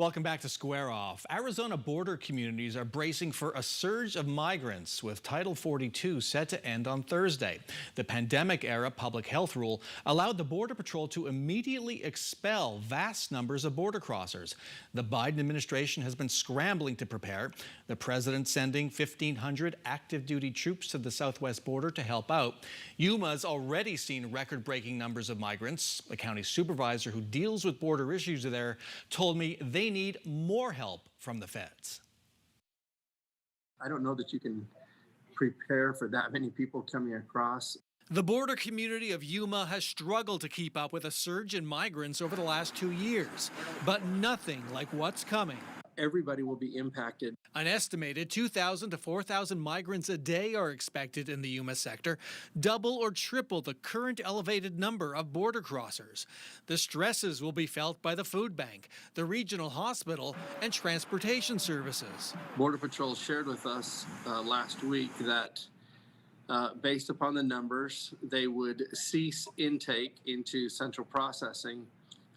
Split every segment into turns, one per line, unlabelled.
Welcome back to Square Off. Arizona border communities are bracing for a surge of migrants with Title 42 set to end on Thursday. The pandemic-era public health rule allowed the Border Patrol to immediately expel vast numbers of border crossers. The Biden administration has been scrambling to prepare. The president sending 1,500 active duty troops to the southwest border to help out. Yuma's already seen record-breaking numbers of migrants. A county supervisor who deals with border issues there told me they need more help from the feds.
I don't know that you can prepare for that many people coming across.
The border community of Yuma has struggled to keep up with a surge in migrants over the last 2 years, but nothing like what's coming.
Everybody will be impacted.
An estimated 2,000 to 4,000 migrants a day are expected in the Yuma sector, double or triple the current elevated number of border crossers. The stresses will be felt by the food bank, the regional hospital, and transportation services.
Border Patrol shared with us last week that based upon the numbers, they would cease intake into central processing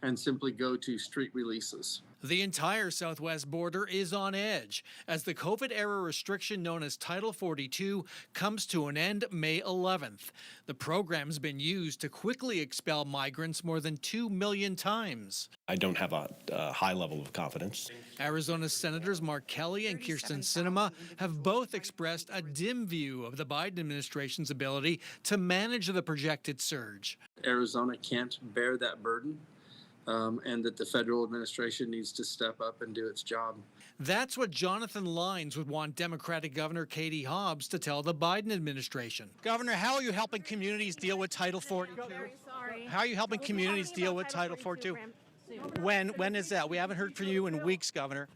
and simply go to street releases.
The entire southwest border is on edge as the COVID-era restriction known as Title 42 comes to an end May 11th. The program's been used to quickly expel migrants more than 2 million times.
I don't have a high level of confidence.
Arizona Senators Mark Kelly and Kirsten Sinema have both expressed a dim view of the Biden administration's ability to manage the projected surge.
Arizona can't bear that burden. And that the federal administration needs to step up and do its job.
That's what Jonathan Lyons would want Democratic Governor Katie Hobbs to tell the Biden administration. Governor, how are you helping communities deal with Title 42? How are you helping communities deal with Title 42? When is that? We haven't heard from you in weeks, Governor.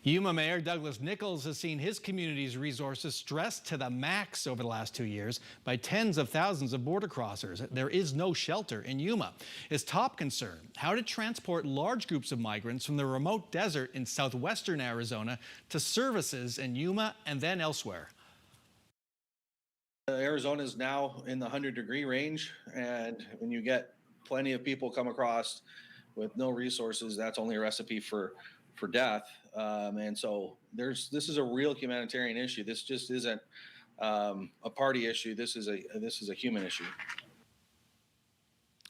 Yuma Mayor Douglas Nichols has seen his community's resources stressed to the max over the last 2 years by tens of thousands of border crossers. There is no shelter in Yuma. His top concern, how to transport large groups of migrants from the remote desert in southwestern Arizona to services in Yuma and then elsewhere.
Arizona is now in the 100-degree range, and when you get plenty of people come across with no resources, that's only a recipe for death. And so this is a real humanitarian issue. This just isn't a party issue. This is a human issue.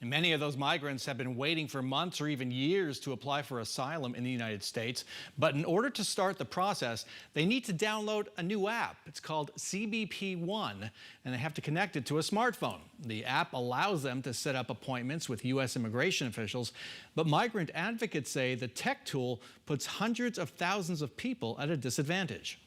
And many of those migrants have been waiting for months or even years to apply for asylum in the United States. But in order to start the process, they need to download a new app. It's called CBP One, and they have to connect it to a smartphone. The app allows them to set up appointments with U.S. immigration officials, but migrant advocates say the tech tool puts hundreds of thousands of people at a disadvantage.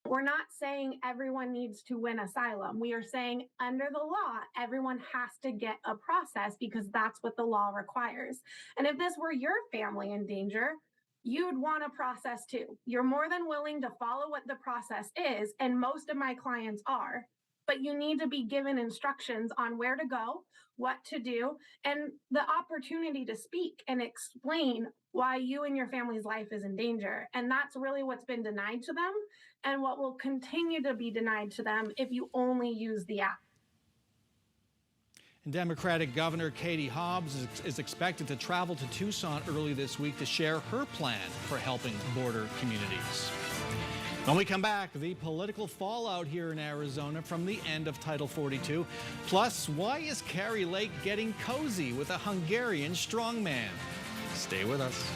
We're not saying everyone needs to win asylum. We are saying under the law, everyone has to get a process because that's what the law requires. And if this were your family in danger, you'd want a process too. You're more than willing to follow what the process is, and most of my clients are, but you need to be given instructions on where to go, what to do, and the opportunity to speak and explain why you and your family's life is in danger. And that's really what's been denied to them and what will continue to be denied to them if you only use the app.
And Democratic Governor Katie Hobbs is expected to travel to Tucson early this week to share her plan for helping border communities. When we come back, the political fallout here in Arizona from the end of Title 42. Plus, why is Kari Lake getting cozy with a Hungarian strongman? Stay with us.